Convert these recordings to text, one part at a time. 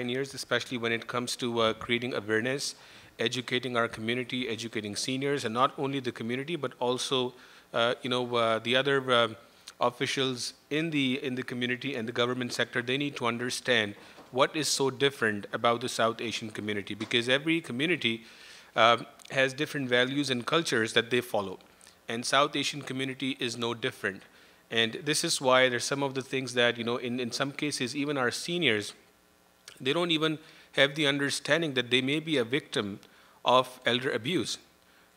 pioneers, especially when it comes to creating awareness, educating our community, educating seniors, and not only the community, but also the other officials in the community and the government sector. They need to understand what is so different about the South Asian community, because every community has different values and cultures that they follow. And South Asian community is no different. And this is why there's some of the things that, in some cases, even our seniors, they don't even have the understanding that they may be a victim of elder abuse,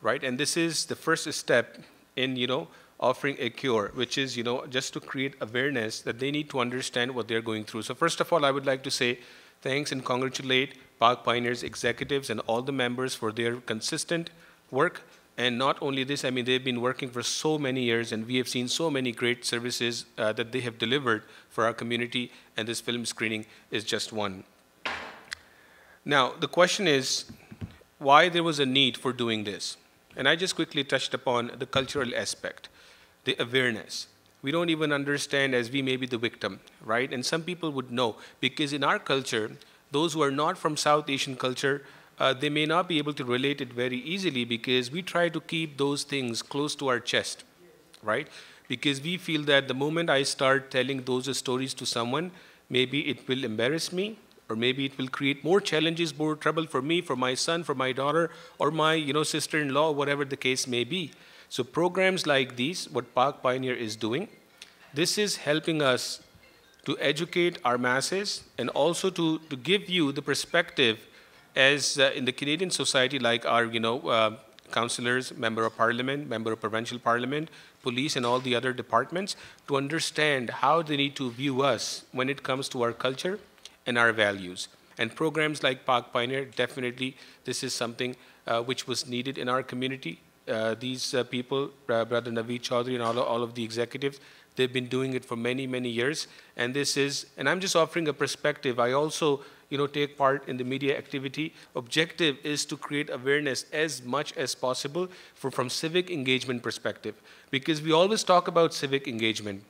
right? And this is the first step in, offering a cure, which is, just to create awareness that they need to understand what they're going through. So first of all, I would like to say thanks and congratulate Park Pioneers executives and all the members for their consistent work. And not only this, I mean, they've been working for so many years, and we have seen so many great services that they have delivered for our community, and this film screening is just one. Now, the question is why there was a need for doing this. And I just quickly touched upon the cultural aspect, the awareness. We don't even understand as we may be the victim, right? And some people would know, because in our culture, those who are not from South Asian culture, they may not be able to relate it very easily, because we try to keep those things close to our chest, right? Because we feel that the moment I start telling those stories to someone, maybe it will embarrass me, or maybe it will create more challenges, more trouble for me, for my son, for my daughter, or my sister-in-law, whatever the case may be. So programs like these, what Park Pioneer is doing, this is helping us to educate our masses and also to give you the perspective as in the Canadian society, like our councillors, member of parliament, member of provincial parliament, police, and all the other departments, to understand how they need to view us when it comes to our culture and our values. And programs like Park Pioneer, definitely this is something which was needed in our community. These people, Brother Naveed Chaudhary and all of the executives, they've been doing it for many, many years. And this is, and I'm just offering a perspective. I also take part in the media activity. Objective is to create awareness as much as possible from civic engagement perspective. Because we always talk about civic engagement,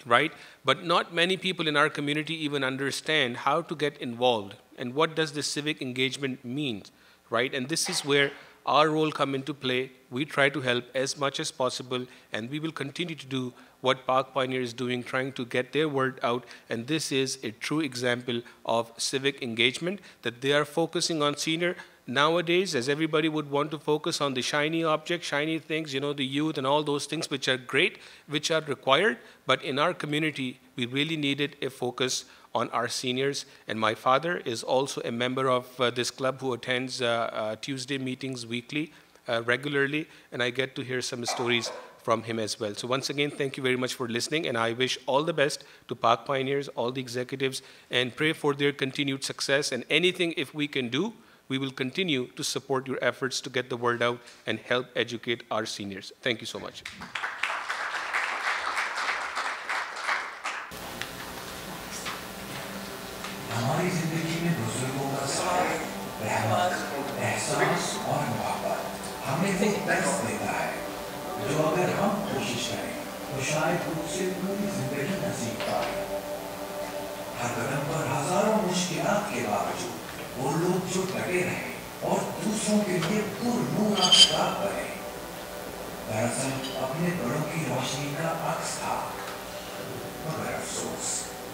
right? But not many people in our community even understand how to get involved and what does this civic engagement mean, right? And this is where our role come into play. We try to help as much as possible, and we will continue to do what Park Pioneer is doing, trying to get their word out. And this is a true example of civic engagement, that they are focusing on senior. Nowadays, as everybody would want to focus on the shiny objects, shiny things, the youth and all those things, which are great, which are required. But in our community, we really needed a focus on our seniors. And my father is also a member of this club who attends Tuesday meetings weekly, regularly. And I get to hear some stories from him as well. So once again, thank you very much for listening. And I wish all the best to Park Pioneers, all the executives, and pray for their continued success. And anything if we can do, we will continue to support your efforts to get the word out and help educate our seniors. Thank you so much. हमारी जिंदगी में बुजुर्गों का साथ, रहमत, एहसास और मोहब्बत हमें वो दर्स देता है जो अगर हम कोशिश करें तो शायद उससे पूरी जिंदगी नसीब पाए। हर कदम पर हजारों मुश्किलात के बावजूद वो लोग जो डटे रहे और दूसरों के लिए पुरनूर आफ्ताब बने, दरअसल अपने बड़ों की रोशनी का अक्स था। मगर अफसोस,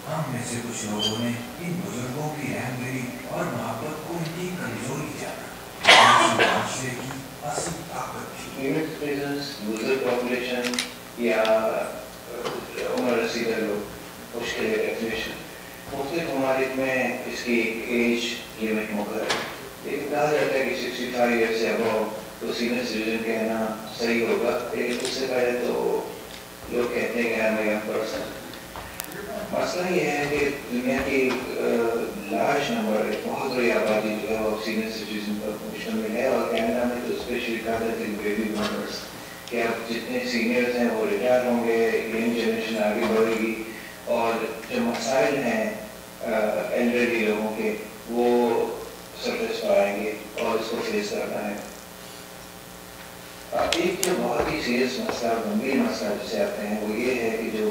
हम में से कुछ लोगों ने इन बुजुर्गों की रहमदिली और मोहब्बत को इनकी कमजोरी जाना, माशरे की असल ताकत थी। बुजुर्ग पॉपुलेशन या उम्र रसीदा लोग, मुश्किल एक्टिवेशन मुख्तलिफ ममालिक में इसकी एज लिमिट मुकर है। लेकिन कहा जाता है कि 65 ईयर से अबव तो सीनियर सिटीजन कहना सही होगा, लेकिन उससे पहले तो लोग कहते हैं कि I am a young person. मसला ये है कि दुनिया की लार्ज नंबर, बहुत बड़ी आबादी जो है वो सीनियर सिटीजन पर मुश्तमिल है, और कनाडा में तो स्पेशली कहा जाता है बेबी बूमर्स, कि अब जितने सीनियर्स हैं वो रिटायर होंगे, यंग जनरेशन आगे बढ़ेगी, और जो मसाइल हैं एल्डरली लोगों के वो सरफेस पर आएंगे और इसको फेस करना है। एक जो बहुत ही सीरियस मसला, गंभीर मसला जिसे आते हैं, वो ये है कि जो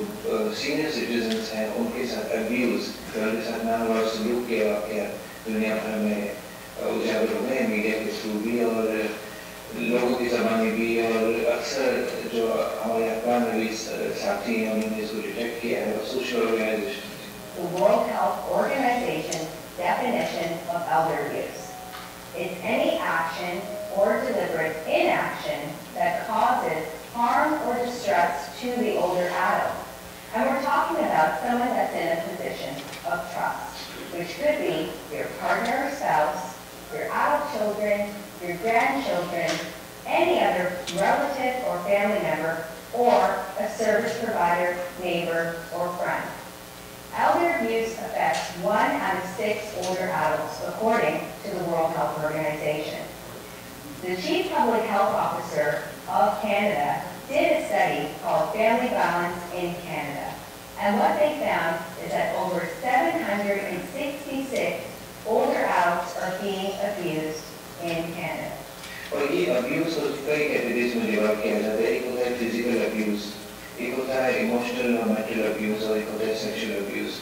सीनियर सिटीजन्स हैं उनके साथ अब्यूज़, उनके साथ नागवार सलूक के वाक़या दुनिया भर में उजागर हुए हैं मीडिया के थ्रू भी और लोगों की ज़बानी भी, और अक्सर जो हमारे अफगान नवीस साथी हैं उन्होंने इसको डिटेक्ट किया है। Social organisation, The World Health Organization definition of elder abuse. It's any action or deliberate inaction that causes harm or distress to the older adult. And we're talking about someone that's in a position of trust, which could be your partner or spouse, your adult children, your grandchildren, any other relative or family member, or a service provider, neighbor, or friend. Elder abuse affects 1 out of 6 older adults, according to the World Health Organization. The Chief Public Health Officer of Canada did a study called Family Violence in Canada. And what they found is that over 766 older adults are being abused in Canada. और ये abuse को कई categories में divide किया जाता है। एक होता है फिजिकल अब्यूज़, एक होता है इमोशनल और मेंटल अब्यूज़, और एक होता है सेक्सुअल अब्यूज़।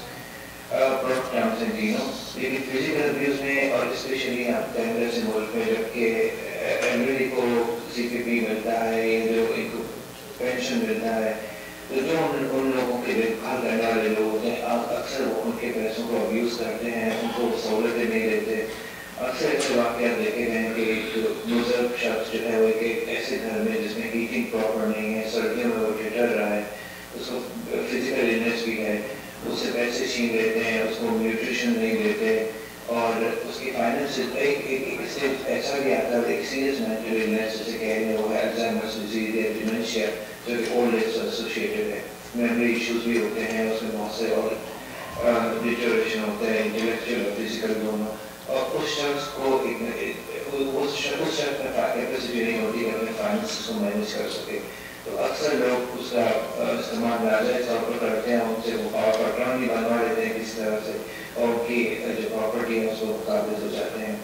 ब्रॉड टर्म्स हैं तीनों। लेकिन फिजिकल अब्यूज़ में और स्पेशली आप कैनेडा से मुल्क में जबकि एमएलडी को सीपीपी मिलता है या जो इनको पेंशन मिलता है, तो जो उन लोगों के देखभाल करने वाले लोग होते हैं अक्सर वो उनके पैसों को अब्यूज़ करते हैं, उनको सहूलतें नहीं देते। अक्सर ऐसे वाक़यात देखे गए हैं कि एक बुजुर्ग शख्स जो है वो एक ऐसे घर में जिसमें हीटिंग प्रॉपर नहीं है, सर्दियों में वो ठिठुर रहा है, उसको फिजिकल इलनेस भी है, उससे पैसे छीन लेते हैं, उसको न्यूट्रिशन नहीं देते और उसकी फाइनेंस एक स्टेज ऐसा भी आता है, एक सीरियस मेंटल इलनेस जैसे कह रहे हैं वो है अल्जाइमर्स डिजीज या डिमेंशिया जो कि ओल्ड एज से एसोसिएटेड है। मेमोरी इश्यूज भी होते हैं उसमें बहुत से और डिटोरेशन होता है इंटेलेक्चुअल और फिजिकल दोनों। और उस शख्स को उस शख्स में कैपेसिटी नहीं होती कि अपने फाइनेंस को मैनेज कर सके, तो अक्सर लोग उसका इस्तेमाल नाजायज़ तौर पर करते हैं, उनसे वो प्रॉपर्टी बनवा लेते हैं किसी तरह से और उनकी जो प्रॉपर्टी है उसको काबिज हो जाते हैं।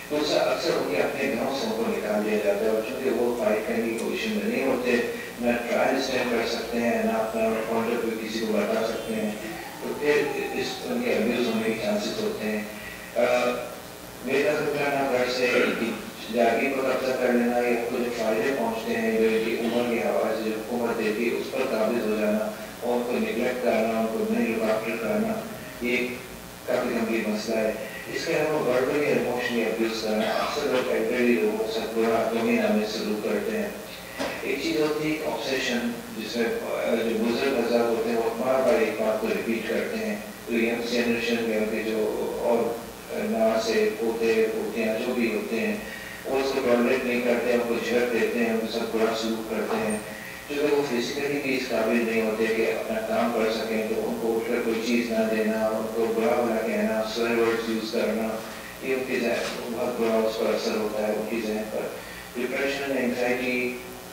तो उससे अक्सर उनके अपने घरों से उनको निकाल दिया जाता है और चूँकि वो फाइट करने की पोजिशन में नहीं होते, न ट्रायल स्टैंड कर सकते हैं, न अपना पॉइंट ऑफ व्यू किसी को बता सकते हैं, तो फिर इस उनके अब्यूज़ होने के चांसेस होते हैं। मेरा तो कहना घर से जागीर पर कब्जा कर लेना या कुछ जो फ़ायदे पहुँचते हैं जो इनकी उम्र के हवाले से जो हुकूमत देती है उस पर काबिज हो जाना और उनको निगलेक्ट करना, उनको नहीं लुक आफ्टर करना, ये काफ़ी गंभीर मसला है। इसके अलावा वर्बली या इमोशनली अब्यूज़ करना, अक्सर लोग एल्डरली लोगों से बुरा नामे सलूक करते हैं। एक चीज़ होती है ऑब्सेशन जिसमें जो बुजुर्ग हज़ार होते हैं वो बार बार एक बात को रिपीट करते हैं, तो यंग जनरेशन में उनके जो और ना से पोते पोतियाँ जो भी होते हैं वो उसको टॉलरेट नहीं करते हैं, उनको झड़ देते हैं, उनके साथ बुरा सलूक करते हैं। जो वो फिजिकली भी इस काबिल नहीं होते कि अपना काम कर सकें, तो उनको उठकर कोई चीज़ ना देना, उनको बुरा भला कहना, स्वेर वर्ड्स यूज़ करना, ये उनके बहुत बुरा उस पर असर होता है उनकी जहन पर। डिप्रेशन एंग्जाइटी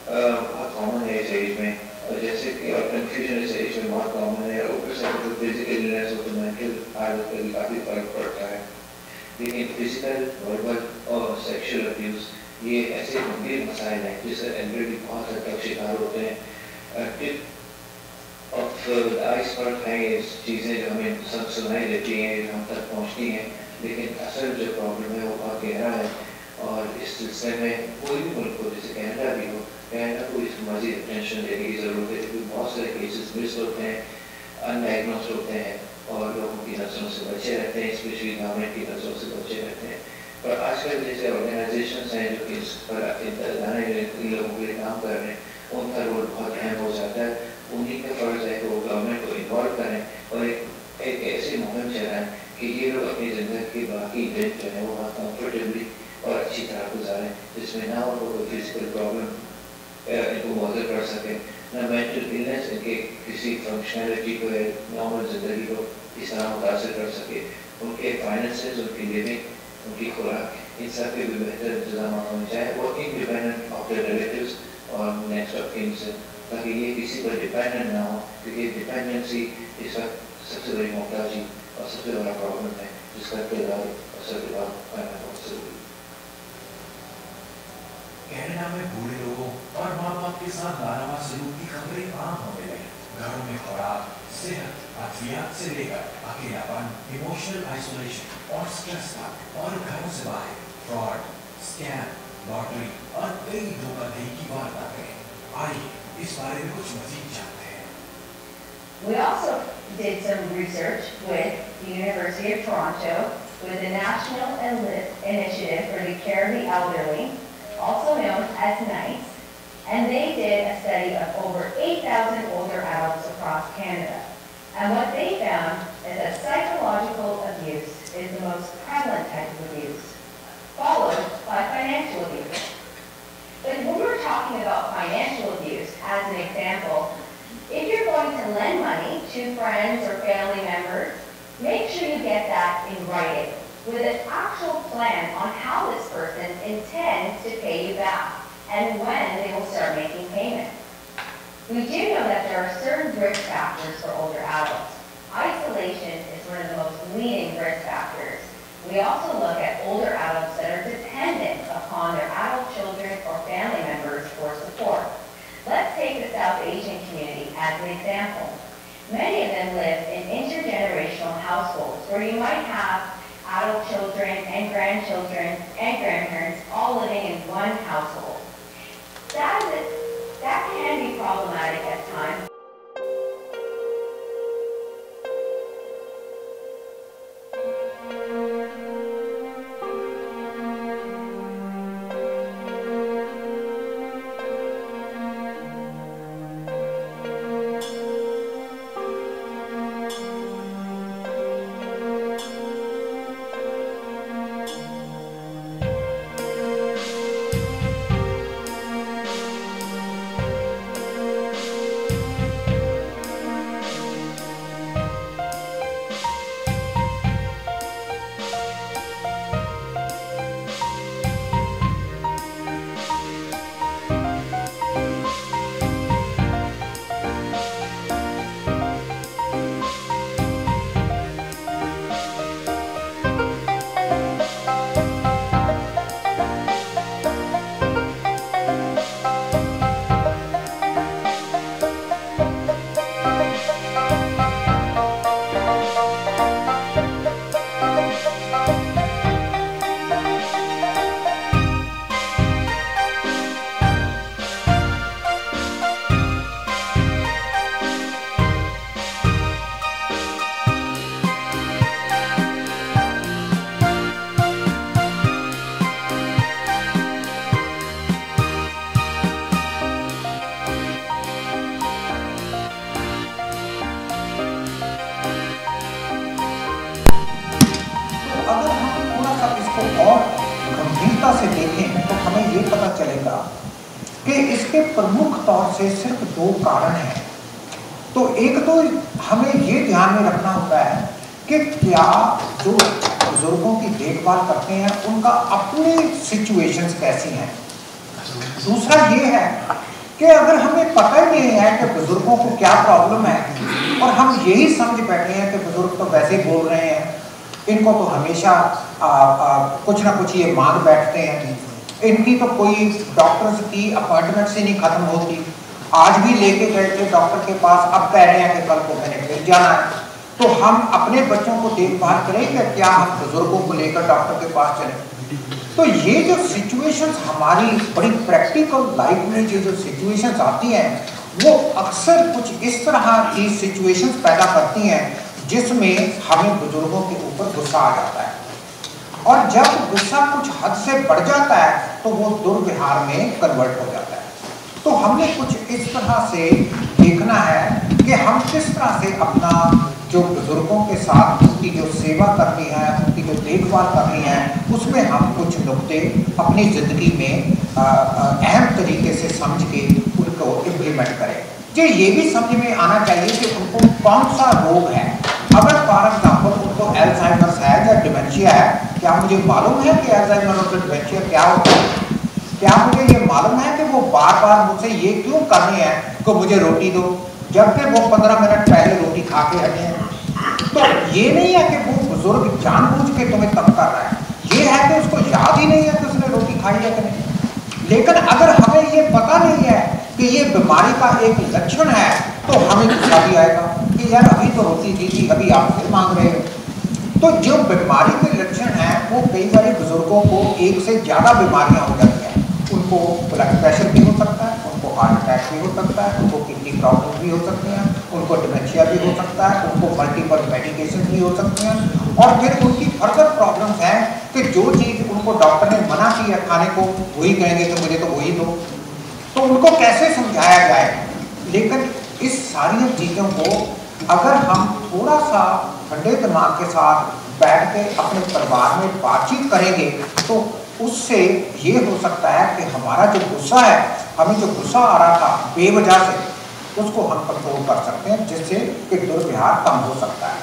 बहुत कॉमन है इस एज में, और जैसे कि और कन्फ्यूजन इस एज में बहुत कॉमन है, और ऊपर से तो फिजिकल इलनेस हो तो मेंटल हालत पर भी काफ़ी फर्क पड़ता है। लेकिन फिजिकल, वर्बल और सेक्शुअल अब्यूज़ ये ऐसे गंभीर मसाइल हैं जिससे एल्डरली बहुत हद तक शिकार होते हैं। टिप ऑफ आइसबर्ग हैं ये चीज़ें जो हमें सब सुनाई देती हैं, हम तक पहुँचती हैं, लेकिन असल जो प्रॉब्लम है वो बहुत गहरा है और इस सिलसिले में कोई भी मुल्क हो जैसे कनाडा भी हो, कनाडा को इस मज़ीद अटेंशन देने की ज़रूरत है क्योंकि बहुत सारे केसेस मिस होते हैं, अनडायग्नोस्ड होते हैं और लोगों की नज़रों से बचे रहते हैं, स्पेशली गवर्नमेंट की नज़रों से बचे रहते हैं। पर आजकल जैसे ऑर्गेनाइजेशंस हैं जो कि इस पर इन लोगों के लिए काम कर रहे हैं, उनका रोल बहुत अहम हो जाता है। उन्हीं का फ़र्ज़ है कि वो गवर्नमेंट को इन्वॉल्व करें और एक ऐसी मुहिम चलाएँ कि ये लोग अपनी ज़िंदगी के बाकी दिन जो है वो वहाँ कम्फर्टेबली और अच्छी तरह गुजारें, जिसमें ना उनको कोई फिजिकल प्रॉब्लम इनको मौजूद कर सके, ना मेंटल इलनेस इनके किसी फंक्शनैलिटी को या नॉर्मल ज़िंदगी को इस तरह मुतासर कर सके। उनके फाइनेंसेस, उनकी लिविंग, उनकी खुराक, इन सब के भी बेहतर इंतजाम होने चाहिए, वो इंडिपेंडेंट ऑफ द रिलेटिव्स और नेक्स्ट ऑफ किन से, ताकि ये किसी पर डिपेंडेंट ना हो, क्योंकि डिपेंडेंसी इस वक्त सबसे बड़ी मोहताजी और सबसे बड़ा प्रॉब्लम है जिसका किरदार और सरदार करना बहुत ज़रूरी है। कनाडा में बूढ़े लोगों और के साथ नारवा सलूक की खबरें आम होने लगी। घरों में खुराक, सेहत, अद्वियात से लेकर अकेलापन, इमोशनल आइसोलेशन और स्ट्रेस तक, और घरों से बाहर फ्रॉड, स्कैम, लॉटरी और कई धोखाधड़ी की वारदातें। आइए इस बारे में कुछ मजीद जानते हैं। We also did some research with the University of Toronto with the National Initiative for the Care of the Elderly, also known as NICE, and they did a study of over 8,000 older adults across Canada. And what they found is that psychological abuse is the most prevalent type of abuse, followed by financial abuse. But when we're talking about financial abuse, as an example, if you're going to lend money to friends or family members, make sure you get that in writing with an actual plan on how this person intends to pay you back and when they will start making payment. We do know that there are certain risk factors for older adults. Isolation is one of the most leading risk factors. We also look at older adults that are dependent upon their adult children or family members for support. Let's take the South Asian community as an example. Many of them live in intergenerational households where you might have adult children and grandchildren and grandparents all living in one household. That can be problematic at times. से देखें तो हमें ये पता चलेगा कि इसके प्रमुख तौर से सिर्फ दो कारण हैं। तो एक तो हमें ये ध्यान में रखना होता है कि क्या जो बुजुर्गों की देखभाल करते हैं उनका अपनी सिचुएशंस कैसी हैं। दूसरा ये है कि अगर हमें पता ही नहीं है कि बुजुर्गों को क्या प्रॉब्लम है और हम यही समझ बैठे हैं कि बुजुर्ग तो वैसे ही बोल रहे हैं, इनको तो हमेशा कुछ ना कुछ ये मांग बैठते हैं, इनकी तो कोई डॉक्टर्स की अपॉइंटमेंट से नहीं खत्म होती, आज भी लेके गए थे डॉक्टर के पास, अब कह रहे हैं कि कल को मैंने फिर जाना है। तो हम अपने बच्चों को देखभाल करें कि क्या हम बुजुर्गों को लेकर डॉक्टर के पास चलें। तो ये जो सिचुएशंस हमारी बड़ी प्रैक्टिकल लाइफ में जो सिचुएशंस आती हैं वो अक्सर कुछ इस तरह की सिचुएशंस पैदा करती हैं जिसमें हमें बुजुर्गों के ऊपर गुस्सा आ जाता है, और जब गुस्सा कुछ हद से बढ़ जाता है तो वो दुर्व्यवहार में कन्वर्ट हो जाता है। तो हमने कुछ इस तरह से देखना है कि हम किस तरह से अपना जो बुजुर्गों के साथ उनकी जो सेवा करनी है, उनकी जो देखभाल करनी है, उसमें हम कुछ नुक्ते अपनी ज़िंदगी में अहम तरीके से समझ के उनको इम्प्लीमेंट करें। जी ये भी समझ में आना चाहिए कि उनको कौन सा रोग है। अगर फॉर एग्जाम्पल उनको एल्जाइमर्स है या डिमेंशिया है, क्या मुझे मालूम है कि एल्जाइमर और डिमेंशिया क्या होता है? क्या मुझे ये मालूम है कि वो बार बार मुझसे ये क्यों कर रहे हैं कि मुझे रोटी दो, जबकि वो 15 मिनट पहले रोटी खा के हटे हैं। तो ये नहीं है कि वो बुजुर्ग जानबूझ के तुम्हें तंग कर रहा है, ये है कि उसको याद ही नहीं है कि उसने रोटी खाई है कि नहीं। लेकिन अगर हमें ये पता नहीं है कि ये बीमारी का एक लक्षण है तो हमें गुस्सा भी आएगा कि यार अभी तो रोटी दी थी, अभी आप फिर मांग रहे हो। तो जो बीमारी के लक्षण हैं वो कई सारे बुजुर्गों को एक से ज़्यादा बीमारियां हो जाती हैं। उनको ब्लड प्रेशर भी हो सकता है, उनको हार्ट अटैक भी हो सकता है, उनको किडनी प्रॉब्लम भी हो सकती हैं, उनको डिमेंशिया भी हो सकता है, उनको मल्टीपल मेडिकेशन भी हो सकती हैं। और फिर उनकी फर्दर प्रॉब्लम्स हैं कि जो चीज़ उनको डॉक्टर ने मना की है खाने को वही कहेंगे कि मुझे तो वही दो। तो उनको कैसे समझाया जाए? लेकिन इस सारी चीज़ों को अगर हम थोड़ा सा ठंडे दिमाग के साथ बैठ के अपने परिवार में बातचीत करेंगे तो उससे ये हो सकता है कि हमारा जो गुस्सा है, हमें जो गुस्सा आ रहा था बेवजह से, उसको हम कंट्रोल कर सकते हैं, जिससे कि दुर्व्यवहार कम हो सकता है।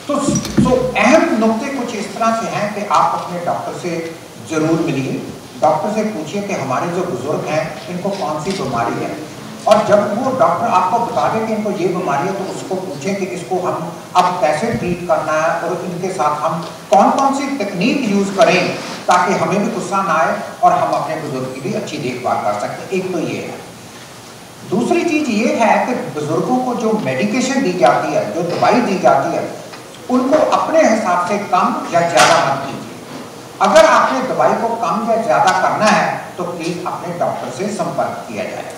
तो अहम नुक्ते कुछ इस तरह से हैं कि आप अपने डॉक्टर से ज़रूर मिलिए, डॉक्टर से पूछिए कि हमारे जो बुजुर्ग हैं इनको कौन सी बीमारी है, और जब वो डॉक्टर आपको बता दें कि इनको ये बीमारी है तो उसको पूछें कि इसको हम अब कैसे ट्रीट करना है और इनके साथ हम कौन कौन सी टेक्निक यूज़ करें ताकि हमें भी गुस्सा ना आए और हम अपने बुजुर्ग की भी अच्छी देखभाल कर सकते। एक तो ये है। दूसरी चीज़ ये है कि बुजुर्गों को जो मेडिकेशन दी जाती है, जो दवाई दी जाती है, उनको अपने हिसाब से कम या ज़्यादा मत कीजिए। अगर आपने दवाई को कम या ज़्यादा करना है तो प्लीज़ अपने डॉक्टर से संपर्क किया जाए।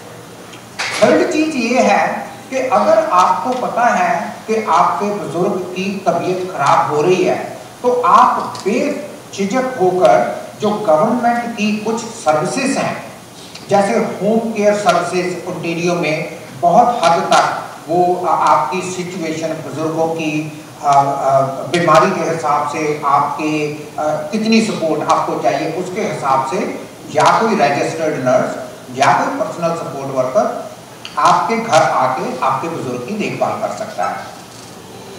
थर्ड चीज़ ये है कि अगर आपको पता है कि आपके बुजुर्ग की तबीयत खराब हो रही है तो आप बेझिझक होकर जो गवर्नमेंट की कुछ सर्विसेज हैं, जैसे होम केयर सर्विसेज ओंटारियो में बहुत हद तक वो आपकी सिचुएशन, बुजुर्गों की बीमारी के हिसाब से आपके कितनी सपोर्ट आपको चाहिए उसके हिसाब से या कोई रजिस्टर्ड नर्स या कोई पर्सनल सपोर्ट वर्कर आपके घर आके आपके बुजुर्ग की देखभाल कर सकता है।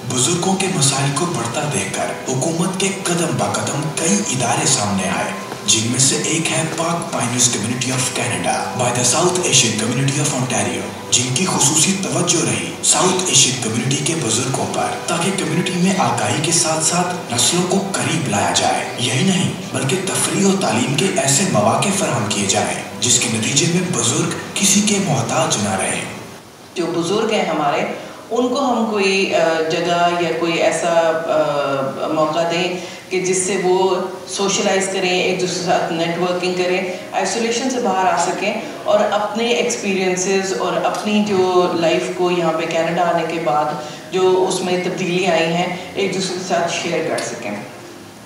बुजुर्गों के मसाइल को बढ़ता देखकर हुकूमत के कदम ब कदम कई इदारे सामने आए, जिनमें से एक है पाक Pioneers community of Canada by the south Asian community of Ontario, जिनकी खुसूसी तवज्जो रही साउथ एशियन कम्युनिटी के बुजुर्गों पर, ताकि कम्युनिटी में आगाही के साथ साथ नस्लों को करीब लाया जाए। यही नहीं बल्कि तफरीह और तालीम के ऐसे मौके फराहम किए जाए जिसके नतीजे में बुजुर्ग किसी के मोहताज न रहे। जो बुजुर्ग हैं हमारे, उनको हम कोई जगह या कोई ऐसा मौका दें कि जिससे वो सोशलाइज करें, एक दूसरे के साथ नेटवर्किंग करें, आइसोलेशन से बाहर आ सकें और अपने एक्सपीरियंसेस और अपनी जो लाइफ को यहाँ पे कनाडा आने के बाद जो उसमें तब्दीली आई हैं एक दूसरे के साथ शेयर कर सकें।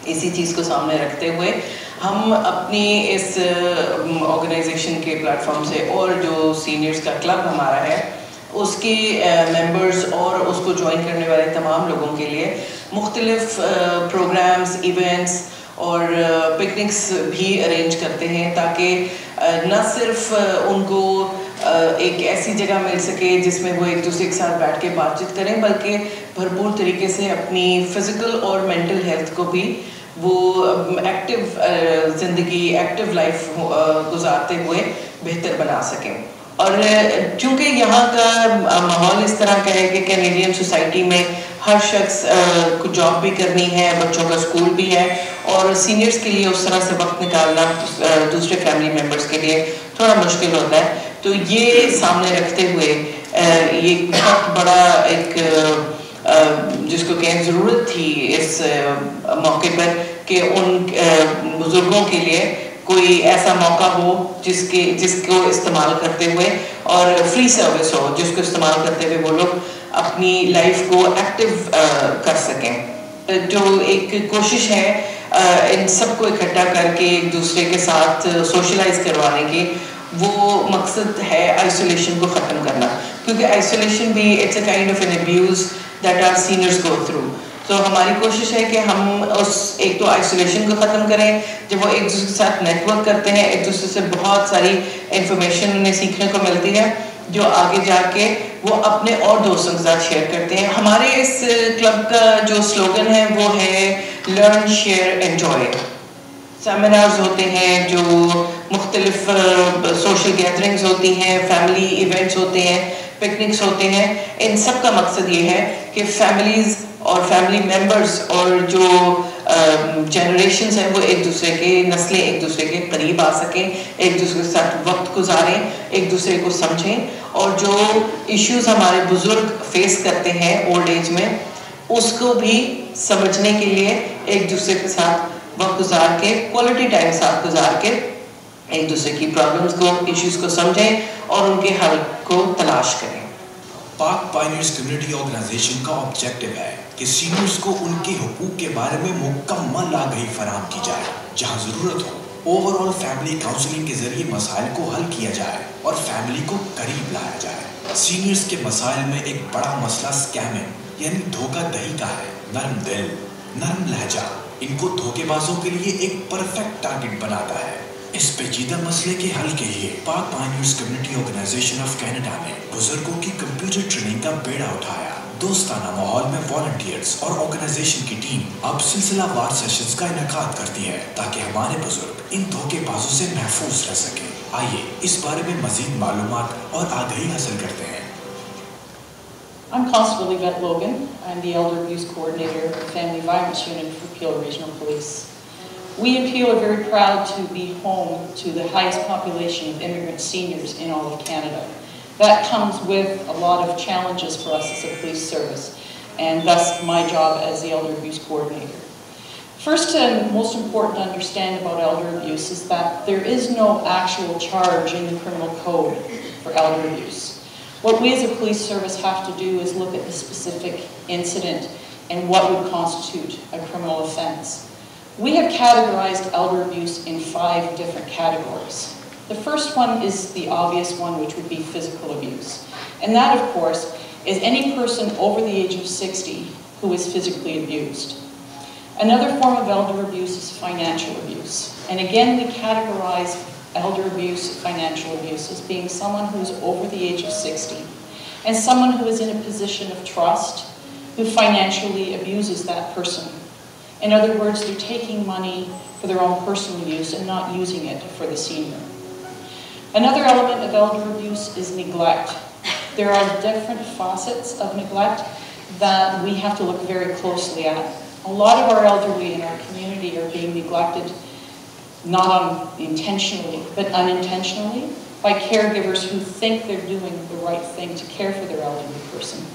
इसी चीज़ को सामने रखते हुए हम अपनी इस ऑर्गेनाइजेशन के प्लेटफॉर्म से और जो सीनियर्स का क्लब हमारा है उसके मेंबर्स और उसको ज्वाइन करने वाले तमाम लोगों के लिए मुख्तलिफ प्रोग्राम्स, इवेंट्स और पिकनिक्स भी अरेंज करते हैं, ताकि न सिर्फ उनको एक ऐसी जगह मिल सके जिसमें वो एक दूसरे के साथ बैठ के बातचीत करें, बल्कि भरपूर तरीके से अपनी फ़िज़िकल और मेंटल हेल्थ को भी वो एक्टिव ज़िंदगी, एक्टिव लाइफ गुजारते हुए बेहतर बना सकें। और चूँकि यहाँ का माहौल इस तरह का है कि कैनेडियन सोसाइटी में हर शख्स को जॉब भी करनी है, बच्चों का स्कूल भी है और सीनियर्स के लिए उस तरह से वक्त निकालना दूसरे फैमिली मेम्बर्स के लिए थोड़ा मुश्किल होता है। तो ये सामने रखते हुए ये बहुत बड़ा एक जिसको कहें ज़रूरत थी इस मौके पर कि उन बुज़ुर्गों के लिए कोई ऐसा मौका हो जिसको इस्तेमाल करते हुए और फ्री सर्विस हो जिसको इस्तेमाल करते हुए वो लोग अपनी लाइफ को एक्टिव कर सकें। जो एक कोशिश है इन सबको इकट्ठा करके एक दूसरे के साथ सोशलाइज करवाने की, वो मकसद है आइसोलेशन को ख़त्म करना, क्योंकि आइसोलेशन भी it's a kind of an abuse that our seniors go through. तो हमारी कोशिश है कि हम उस एक तो आइसोलेशन को ख़त्म करें, जब वो एक दूसरे के साथ नेटवर्क करते हैं, एक दूसरे से बहुत सारी इंफॉर्मेशन उन्हें सीखने को मिलती है जो आगे जाके वो अपने और दोस्तों के साथ शेयर करते हैं। हमारे इस क्लब का जो स्लोगन है वो है लर्न शेयर एंजॉय। सेमिनार्स होते हैं, जो मुख्तलिफ सोशल गैदरिंग्स होती हैं, फैमिली इवेंट्स होते हैं, पिकनिक्स होते हैं, इन सब का मकसद ये है कि फैमिलीज़ और फैमिली मेम्बर्स और जो जनरेशन्स हैं वो एक दूसरे के, नस्लें एक दूसरे के करीब आ सकें, एक दूसरे के साथ वक्त वक्त गुजारें, एक दूसरे को समझें, और जो इश्यूज हमारे बुजुर्ग फेस करते हैं ओल्ड एज में, उसको भी समझने के लिए एक दूसरे के साथ वक्त गुजार के, क्वालिटी टाइम साथ गुजार के एक दूसरे की प्रॉब्लम्स को, इश्यूज को समझें और उनके हल को तलाश करें। पाक पायनियर्स कम्युनिटी ऑर्गेनाइजेशन का ऑब्जेक्टिव है कि सीनियर्स को उनके हुकूक के बारे में मुकम्मल आगाही फराहम की जाए। जहां जरूरत हो ओवरऑल फैमिली काउंसलिंग के जरिए मसाइल को हल किया जाए और फैमिली को करीब लाया जाए। सीनियर्स के मसाइल में एक बड़ा मसला स्कैमिंग यानी धोखाधड़ी का है। नरम दिल, नरम लहजा इनको धोखेबाजों के लिए एक परफेक्ट टारगेट बनाता है। इस पेचीदा मसले के हल के लिए Pak Pioneers Community Organisation of Canada ने बुजुर्गों की कंप्यूटर ट्रेनिंग का बेड़ा उठाया। दोस्ताना माहौल में वॉलंटियर्स और ऑर्गेनाइजेशन की टीम अब सिलसिलावार सेशंस का इनेकाद करती है ताकि हमारे बुजुर्ग इन धोखेबाजों से महफूज रह सके। आइए इस बारे में मजीद मालूमात और आगाही हासिल करते हैं। I'm Constable Yvette Logan. I'm the Elder Abuse Coordinator of the Family Violence Unit for Peel Regional Police. We in Peel are very proud to be home to the highest population of immigrant seniors in all of Canada. That comes with a lot of challenges for us as a police service, and thus my job as the Elder Abuse Coordinator. First and most important to understand about elder abuse is that there is no actual charge in the criminal code for elder abuse. What we as a police service have to do is look at the specific incident and what would constitute a criminal offense. We have categorized elder abuse in 5 different categories. The first one is the obvious one, which would be physical abuse. And that, of course, is any person over the age of 60 who is physically abused. Another form of elder abuse is financial abuse. And again, we categorize elder abuse, financial abuse, as being someone who is over the age of 60 and someone who is in a position of trust who financially abuses that person. In other words, they're taking money for their own personal use and not using it for the senior. Another element of elder abuse is neglect. There are different facets of neglect that we have to look very closely at. A lot of our elderly in our community are being neglected not intentionally, but unintentionally, by caregivers who think they're doing the right thing to care for their elderly person.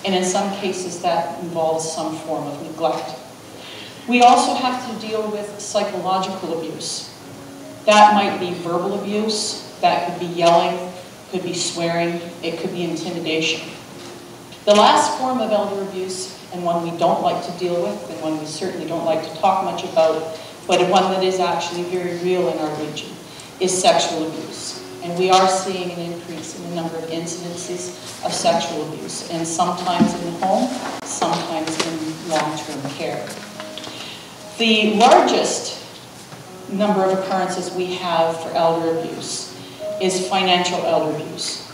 And in some cases, that involves some form of neglect. We also have to deal with psychological abuse. That might be verbal abuse, that could be yelling, could be swearing, it could be intimidation. The last form of elder abuse, and one we don't like to deal with, and one we certainly don't like to talk much about, but one that is actually very real in our region, is sexual abuse. And we are seeing an increase in the number of incidences of sexual abuse, and sometimes in the home, sometimes in long-term care. The largest number of occurrences we have for elder abuse is financial elder abuse.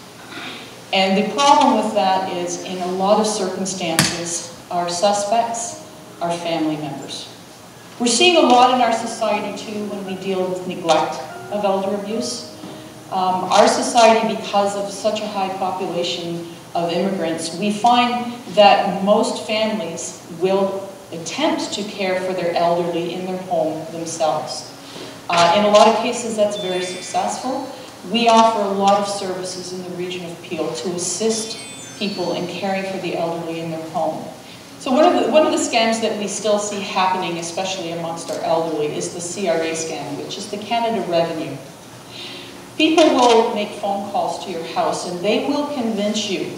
And the problem with that is, in a lot of circumstances, our suspects are family members. We're seeing a lot in our society too when we deal with neglect of elder abuse. Our society, because of such a high population of immigrants, we find that most families will attempt to care for their elderly in their home themselves. In a lot of cases, that's very successful. We offer a lot of services in the region of Peel to assist people in caring for the elderly in their home. So one of the scams that we still see happening, especially amongst our elderly, is the CRA scam, which is the Canada Revenue. People will make phone calls to your house and they will convince you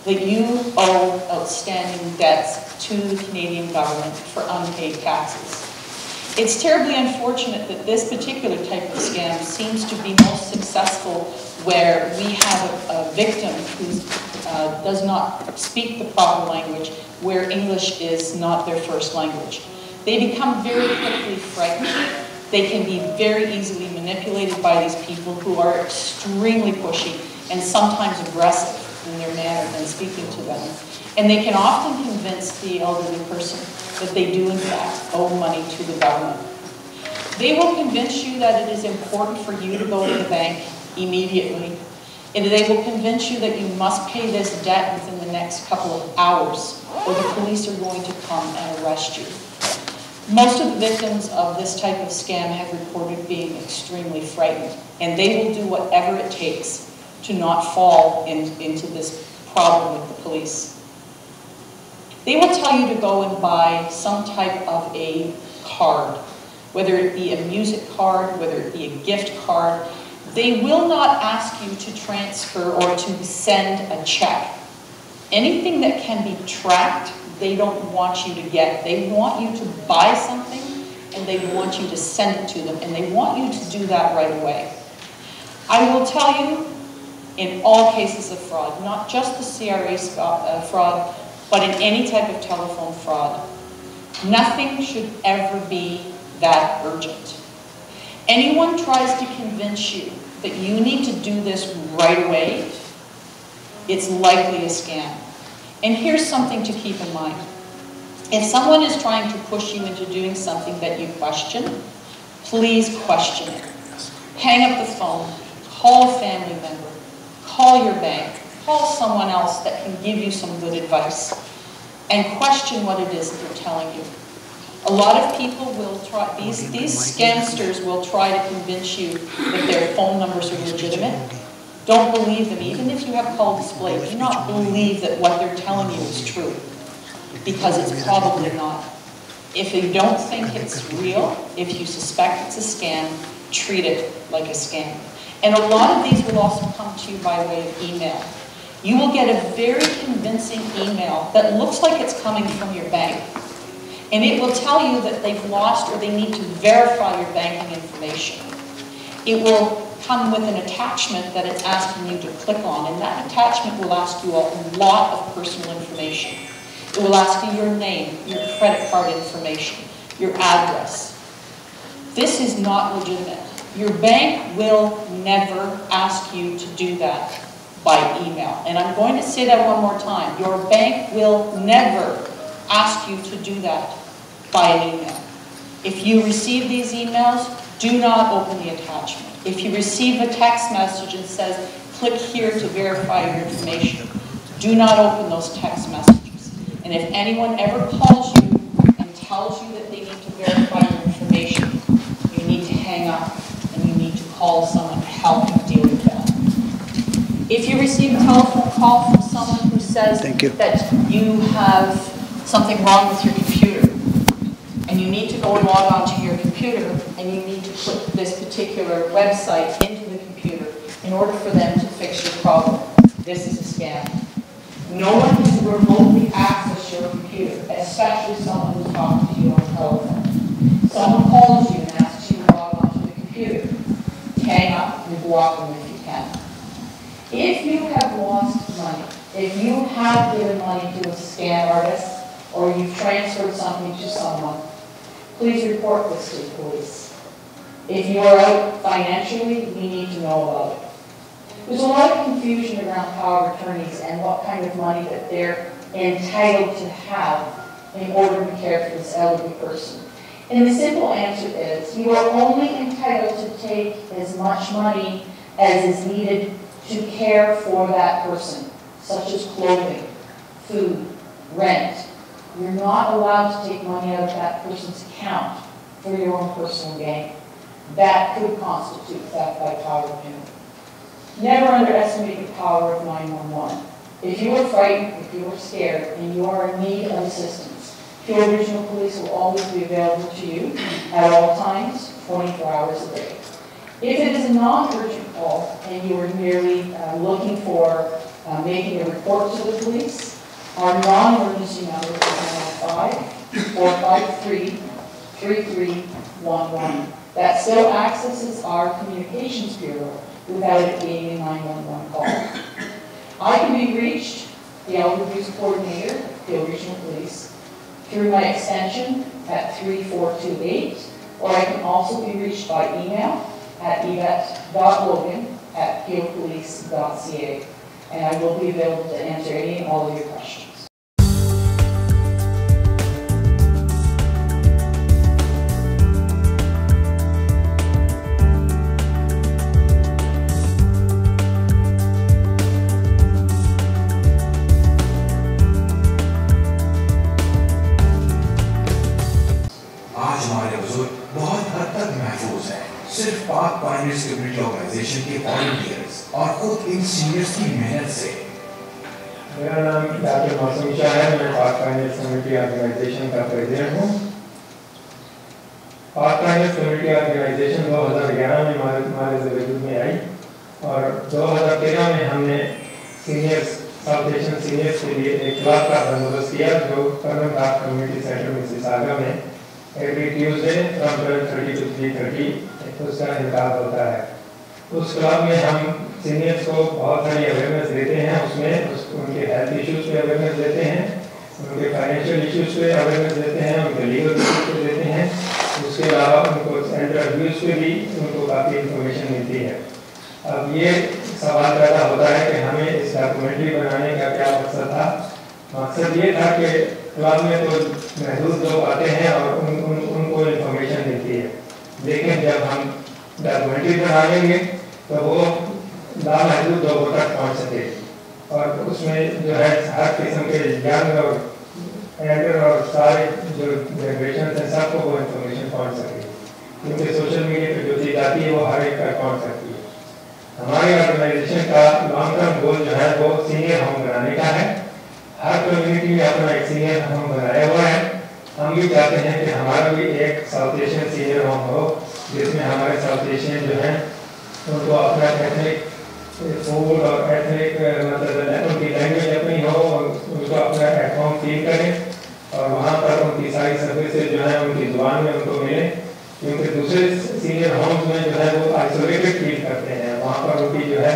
that you owe outstanding debts to the Canadian government for unpaid taxes. It's terribly unfortunate that this particular type of scam seems to be most successful where we have a victim who does not speak the proper language, where English is not their first language. They become very quickly frightened. They can be very easily manipulated by these people who are extremely pushy and sometimes aggressive in their manner in speaking to them. And they can often convince the elderly person that they do in fact owe money to the government. They will convince you that it is important for you to go to the bank immediately, and they will convince you that you must pay this debt within the next couple of hours or the police are going to come and arrest you. Most of the victims of this type of scam have reported being extremely frightened, and they will do whatever it takes to not fall into this problem with the police. They will tell you to go and buy some type of a card, whether it be a music card, whether it be a gift card. They will not ask you to transfer or to send a check. Anything that can be tracked, they don't want you to get. They want you to buy something, and they want you to send it to them, and they want you to do that right away. I will tell you, in all cases of fraud, not just the CRA fraud, but in any type of telephone fraud, nothing should ever be that urgent. Anyone tries to convince you that you need to do this right away, it's likely a scam. And here's something to keep in mind. If someone is trying to push you into doing something that you question, please question it. Hang up the phone, call a family member, call your bank, call someone else that can give you some good advice, and question what it is that they're telling you. A lot of people will try, these scamsters will try to convince you that their phone numbers are legitimate. Don't believe them, even if you have call display. Do not believe that what they're telling you is true, because it's probably not. If you don't think it's real, if you suspect it's a scam, treat it like a scam. And a lot of these will also come to you by way of email. You will get a very convincing email that looks like it's coming from your bank. And it will tell you that they've lost or they need to verify your banking information. It will come with an attachment that it's asking you to click on, and that attachment will ask you a lot of personal information. It will ask you your name, your credit card information, your address. This is not legitimate. Your bank will never ask you to do that by email. And I'm going to say that one more time. Your bank will never ask you to do that by an email. If you receive these emails, do not open the attachment. If you receive a text message and says, click here to verify your information, do not open those text messages. And if anyone ever calls you and tells you that they need to verify your information, you need to hang up and you need to call someone to help you deal with that. If you receive a telephone call from someone who says that you have something wrong with your computer, and you need to go and log on to your computer, and you need to put this particular website into the computer in order for them to fix your problem, this is a scam. No one can remotely access your computer, especially someone who's talking to you on the telephone. Someone calls you and asks you to log on to the computer. Hang up and block them if you can. If you have lost money, if you have given money to a scam artist, or you've transferred something to someone, please report this to the police. If you are out financially, we need to know about it. There's a lot of confusion around power of attorneys and what kind of money that they're entitled to have in order to care for this elderly person. And the simple answer is, you are only entitled to take as much money as is needed to care for that person, such as clothing, food, rent. You're not allowed to take money out of that person's account for your own personal gain. That could constitute theft by power of attorney. Never underestimate the power of 911. If you are frightened, if you are scared, and you are in need of assistance, Peel Regional Police will always be available to you at all times, 24 hours a day. If it is a non-urgent call and you are merely looking for making a report to the police, our non-emergency number is 905-453-3311. That still accesses our communications bureau without it being a 911 call. I can be reached, the Elder Abuse Coordinator of Peel Regional Police, through my extension at 3428, or I can also be reached by email at yvette.logan@peelpolice.ca, and I will be available to answer any and all of your questions. Organisation के volunteers और खुद इन seniors की मेहनत से। मेरा नाम doctor मासूम शाह है, मैं पाक फाइनेंस कमेटी ऑर्गेनाइजेशन का प्रेसिडेंट हूँ। पाक फाइनेंस कमेटी ऑर्गेनाइजेशन 2011 में हमारे वजूद में आई और 2013 में हमने सीनियर्स साउथ एशियन सीनियर्स के लिए एक क्लब का बंदोबस्त किया जो करम घाट कम्युनिटी सेंटर मिसिसागा में एवरी ट्यूसडे फ्रॉम 12:30 to 3:30 उसका इनकाद होता है। उस क्लब में हम सीनियर्स को बहुत सारी अवेयरनेस देते हैं, उसमें उनके हेल्थ इश्यूज पे अवेयरनेस देते हैं, उनके फाइनेंशियल इश्यूज पे अवेयरनेस देते हैं, उनके लीगल इश्यूज पे देते हैं। उसके अलावा उनको एंटर अब्यूज पे भी उनको काफ़ी इंफॉर्मेशन मिलती है। अब ये सवाल पैदा होता है कि हमें इस डॉक्यूमेंट्री बनाने का क्या मकसद था। मकसद ये था कि क्लब में तो महदूद लोग आते हैं और उनको इंफॉर्मेशन मिलती है, लेकिन जब हम डॉक्यूमेंट्री बना लेंगे तो वो लामहदूद लोगों तक पहुँच सके और उसमें जो है हर किस्म के यंग और एल्डर और सारे जो जनरेशन हैं सबको वो इंफॉर्मेशन पहुँच सके, क्योंकि सोशल मीडिया पर जो चीज़ आती है वो हर एक तक पहुँच सकती है। हमारी ऑर्गेनाइजेशन का लॉन्ग टर्म गोल जो है वो सीनियर होम बनाने का है। हर कम्युनिटी में अपना एक सीनियर होम बनाया हुआ है। हम भी चाहते हैं कि हमारा भी एक साउथ एशियन सीनियर होम हो जिसमें हमारे साउथ एशियन जो हैं उनको अपना एथनिक फूड और एथनिक मतलब उनकी लैंग्वेज अपनी हो और उनको अपना एट होम फील करें और वहाँ पर उनकी सारी सर्विसेज जो है उनकी जुबान में उनको मिले, क्योंकि दूसरे सीनियर होम्स में जो है वो आइसोलेटेड फील करते हैं। वहाँ पर उनकी जो है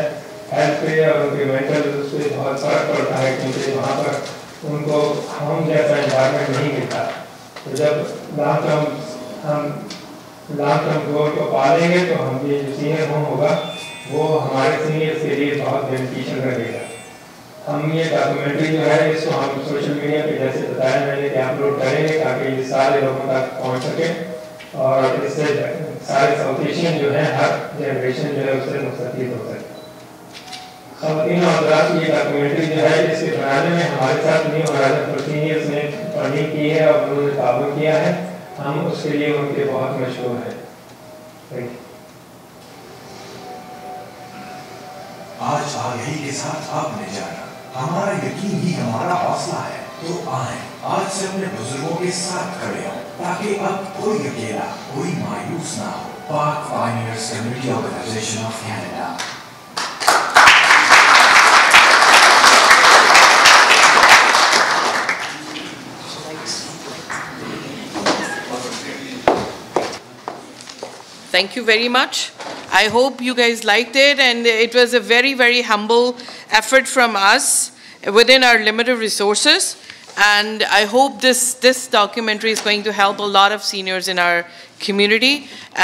हेल्थ पे और उनके मेंटल उस पर बहुत फर्क पड़ता है, क्योंकि वहाँ पर उनको होम जैसा एनवायरनमेंट नहीं मिलता। तो जब लॉन्ग टर्म गोल को पालेंगे तो हम ये जो सीनियर होम होगा वो हमारे सीनियर्स के लिए बहुत बेनिफिशियल रहेगा। हम ये डॉक्यूमेंट्री जो है इसको हम सोशल मीडिया पे जैसे बताया मैंने कि अपलोड करेंगे ताकि ये सारे लोगों तक पहुँच सके और इससे सारे साउथ एशियन जो है हर जनरेशन जो है उससे मुस्तफीद हो सके। इन हजरात की ये डॉक्यूमेंट्री जो है इसके बनाने में हमारे साथ न्यू हॉराइजन सीनियर्स ने फंडिंग की है और उन्होंने ताबन किया है। हम उसके लिए उनके बहुत मशहूर हैं। Thank you. आज आगाही के साथ आपने जाना, हमारा यकीन ही हमारा हौसला है। तो आए आज से अपने बुजुर्गों के साथ खड़े हों ताकि अब कोई अकेला, कोई मायूस ना हो। Pak Pioneers Community Organisation of Canada. Thank you very much. I hope you guys liked it, and it was a very, very humble effort from us within our limited resources. And I hope this documentary is going to help a lot of seniors in our community.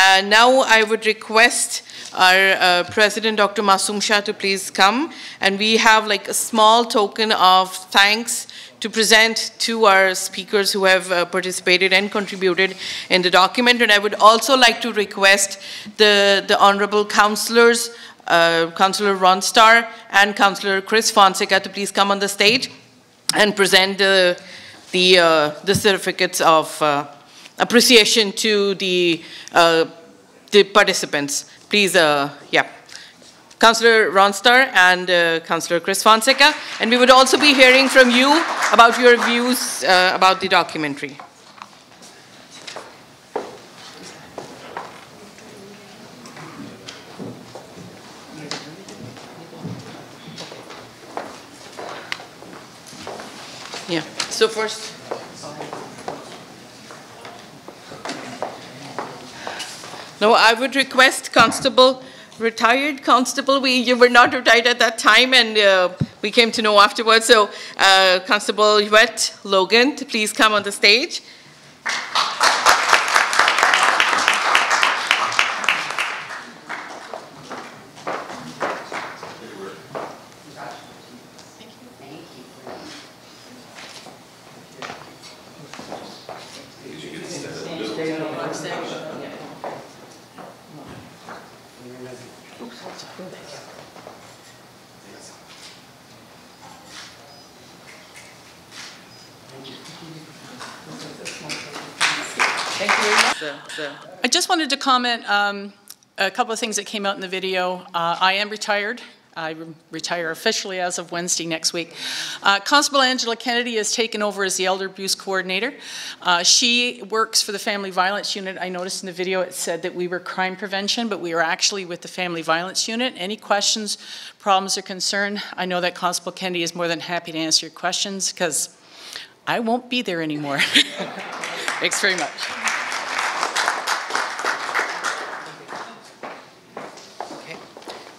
And now I would request our President, Dr. Masoom Shah, to please come. And we have like a small token of thanks to present to our speakers who have participated and contributed in the document. And I would also like to request the Honorable Councillors, Councillor Ron Starr and Councillor Chris Fonseca, to please come on the stage and present the certificates of appreciation to the participants. Please, yeah. Councillor Ron Starr and Councillor Chris Fonseca. And we would also be hearing from you about your views about the documentary. Yeah, so first. Now I would request Constable, retired Constable, you were not retired at that time, and we came to know afterwards. So Constable Yvette Logan, to please come on the stage. I just wanted to comment, a couple of things that came out in the video. I am retired. I retire officially as of Wednesday next week. Constable Angela Kennedy has taken over as the Elder Abuse Coordinator. She works for the Family Violence Unit. I noticed in the video it said that we were crime prevention, but we are actually with the Family Violence Unit. Any questions, problems, or concern? I know that Constable Kennedy is more than happy to answer your questions because I won't be there anymore. Thanks very much.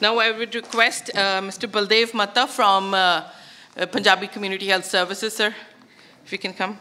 Now I would request Mr. Baldev Matta from Punjabi Community Health Services, sir, if you can come.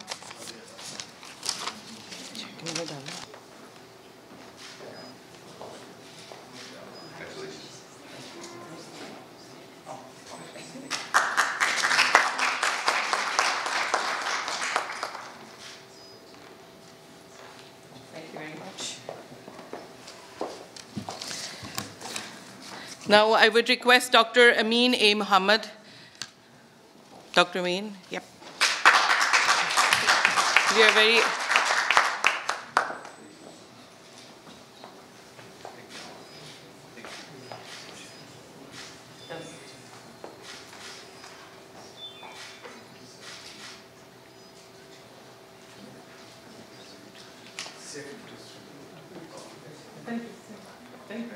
Now I would request Dr. Amin A. Muhammad. Dr. Amin, yep. We are very...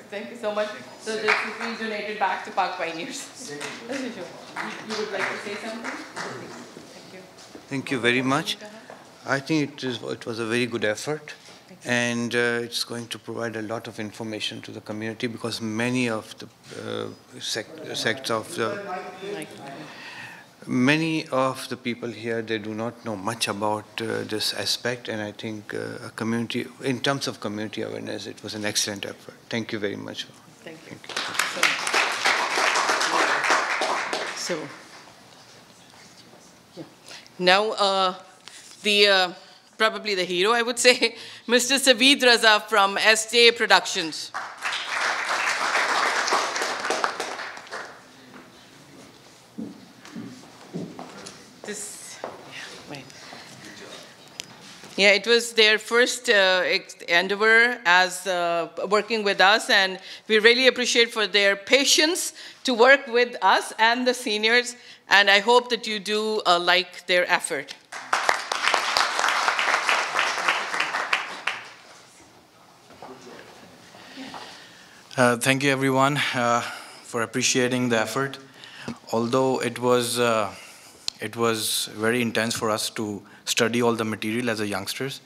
Thank you so much. So this will be donated back to Park Pioneers. You would like to say something? Thank you. Thank you very much. I think it was a very good effort, and it's going to provide a lot of information to the community because many of the sects of the many of the people here, they do not know much about this aspect, and I think a community, in terms of community awareness, it was an excellent effort. Thank you very much. Thank you. Thank you. So now probably the hero, I would say, Mr. Saveed Raza from SJ Productions. Yeah, it was their first endeavor as working with us, and we really appreciate for their patience to work with us and the seniors, and I hope that you do like their effort. Thank you everyone for appreciating the effort. Although it was very intense for us to study all the material as a youngsters.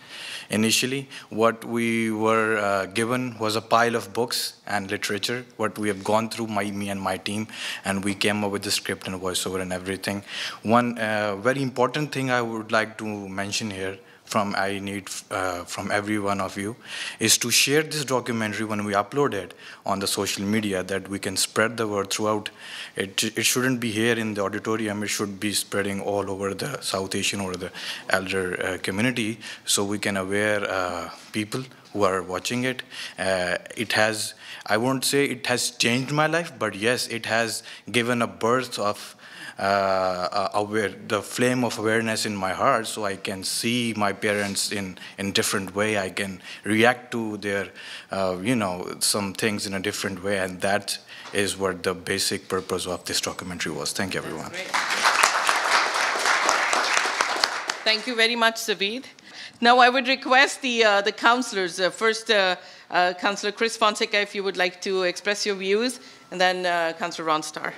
Initially, what we were given was a pile of books and literature, what we have gone through, me and my team, and we came up with the script and voiceover and everything. One very important thing I would like to mention here from every one of you is to share this documentary when we upload it on the social media, that we can spread the word throughout. It shouldn't be here in the auditorium, it should be spreading all over the South Asian or the elder community, so we can aware people who are watching it. It has, I won't say it has changed my life, but yes, it has given a birth of the flame of awareness in my heart, so I can see my parents in different way. I can react to their, some things in a different way, and that is what the basic purpose of this documentary was. Thank you, everyone. Thank you very much, Saveed. Now I would request the councillors. First, Councillor Chris Fonseca, if you would like to express your views, and then Councillor Ron Starr.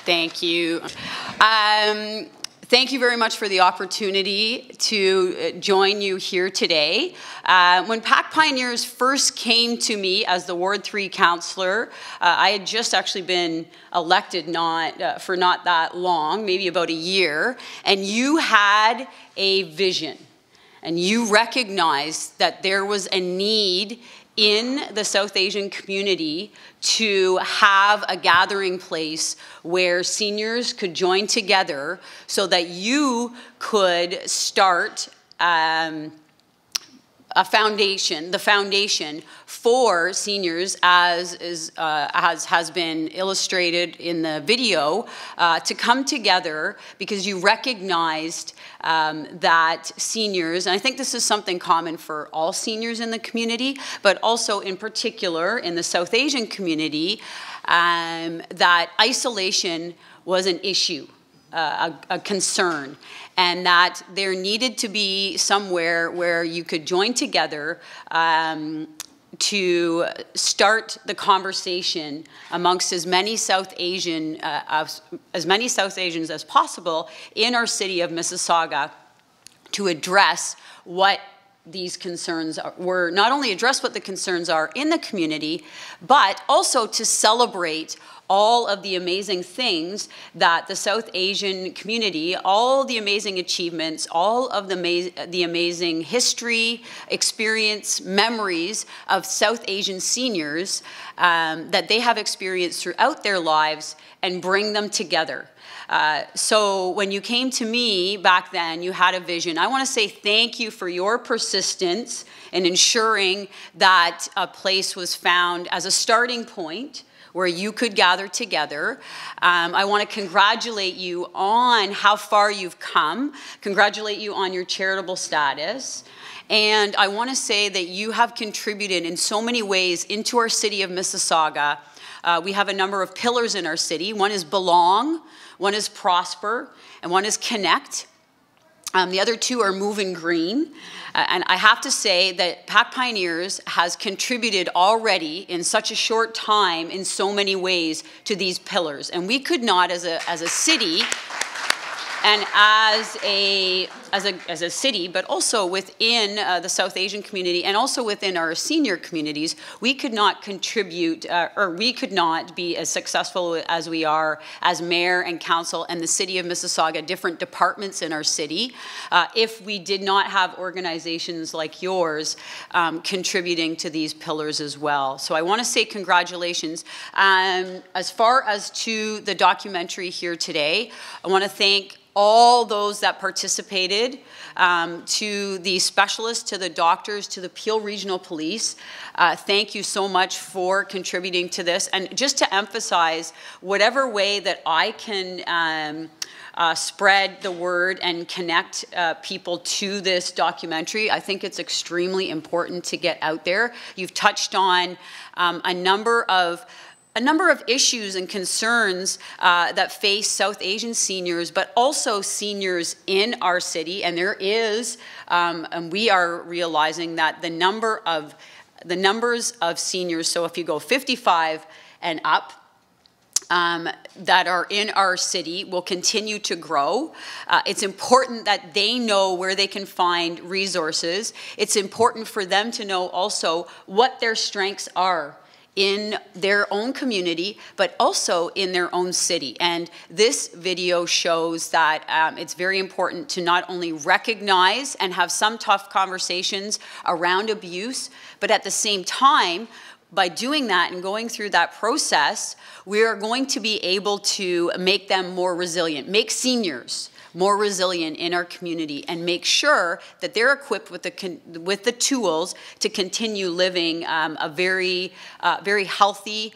Thank you. Thank you very much for the opportunity to join you here today. When PAC Pioneers first came to me as the Ward 3 councillor, I had just actually been elected for not that long, maybe about a year, and you had a vision, and you recognized that there was a need in the South Asian community to have a gathering place where seniors could join together so that you could start the foundation for seniors, as has been illustrated in the video, to come together because you recognized that seniors, and I think this is something common for all seniors in the community, but also in particular in the South Asian community, that isolation was an issue, a concern, and that there needed to be somewhere where you could join together to start the conversation amongst as many South Asians as possible in our city of Mississauga to address what these concerns were, not only address what the concerns are in the community, but also to celebrate all of the amazing things that the South Asian community, all the amazing achievements, all of the amazing history, experience, memories of South Asian seniors that they have experienced throughout their lives, and bring them together. So when you came to me back then, you had a vision. I want to say thank you for your persistence in ensuring that a place was found as a starting point where you could gather together. I want to congratulate you on how far you've come, congratulate you on your charitable status, and I want to say that you have contributed in so many ways into our city of Mississauga. We have a number of pillars in our city. One is belong, one is prosper, and one is connect. The other two are move and green. And I have to say that PAC Pioneers has contributed already in such a short time in so many ways to these pillars. And we could not, as a city, and as a city, but also within the South Asian community and also within our senior communities, we could not contribute or we could not be as successful as we are as mayor and council and the city of Mississauga, different departments in our city, if we did not have organizations like yours contributing to these pillars as well. So I want to say congratulations. As far as to the documentary here today, I want to thank all those that participated, to the specialists, to the doctors, to the Peel Regional Police. Thank you so much for contributing to this. And just to emphasize, whatever way that I can spread the word and connect people to this documentary, I think it's extremely important to get out there. You've touched on a number of issues and concerns that face South Asian seniors, but also seniors in our city. And there is, and we are realizing that the numbers of seniors, so if you go 55 and up, that are in our city will continue to grow. It's important that they know where they can find resources. It's important for them to know also what their strengths are in their own community, but also in their own city. And this video shows that it's very important to not only recognize and have some tough conversations around abuse, but at the same time, by doing that and going through that process, we are going to be able to make them more resilient, make seniors more resilient in our community, and make sure that they're equipped with the tools to continue living a very healthy,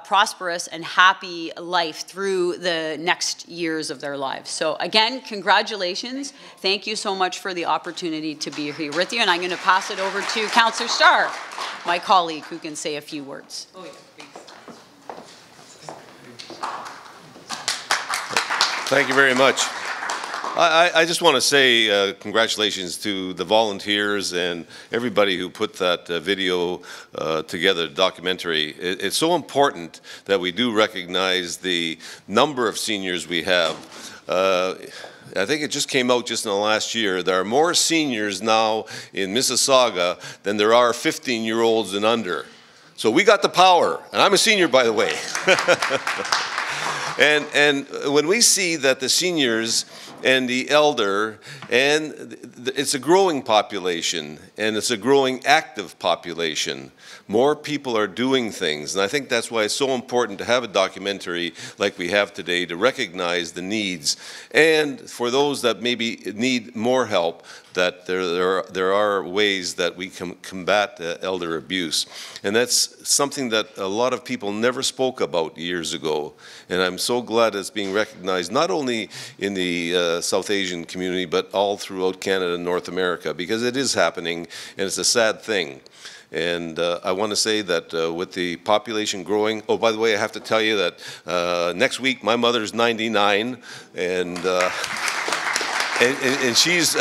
prosperous, and happy life through the next years of their lives. So again, congratulations. Thank you so much for the opportunity to be here with you, and I'm going to pass it over to Councillor Starr, my colleague, who can say a few words. Oh, yeah, please. Thank you very much. I just want to say congratulations to the volunteers and everybody who put that video together, documentary. It's so important that we do recognize the number of seniors we have. I think it just came out just in the last year. There are more seniors now in Mississauga than there are 15-year-olds and under. So we got the power, and I'm a senior, by the way. And when we see that the seniors and the elder, and it's a growing population, and it's a growing active population. More people are doing things, and I think that's why it's so important to have a documentary like we have today to recognize the needs, and for those that maybe need more help, that there are ways that we can combat elder abuse. And that's something that a lot of people never spoke about years ago. And I'm so glad it's being recognized not only in the South Asian community, but all throughout Canada and North America, because it is happening, and it's a sad thing. And I want to say that with the population growing, oh, by the way, I have to tell you that next week my mother's 99, and she's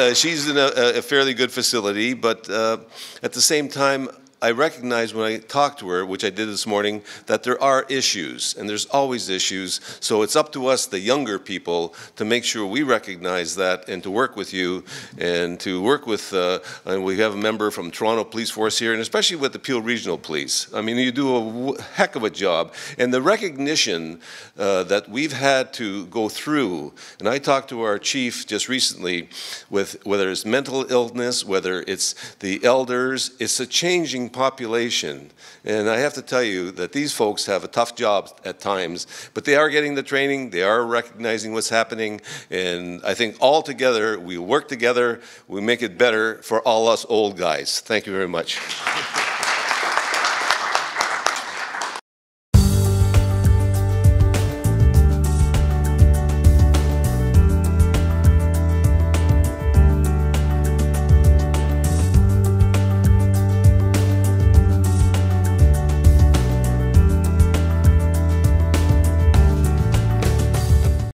in a fairly good facility, but at the same time, I recognize when I talked to her, which I did this morning, that there are issues, and there's always issues. So it's up to us, the younger people, to make sure we recognize that and to work with you and to work with, and we have a member from Toronto Police Force here, and especially with the Peel Regional Police. I mean, you do a heck of a job. And the recognition that we've had to go through, and I talked to our chief just recently with whether it's mental illness, whether it's the elders, it's a changing population. And I have to tell you that these folks have a tough job at times, but they are getting the training, they are recognizing what's happening, and I think all together, we work together, we make it better for all us old guys. Thank you very much.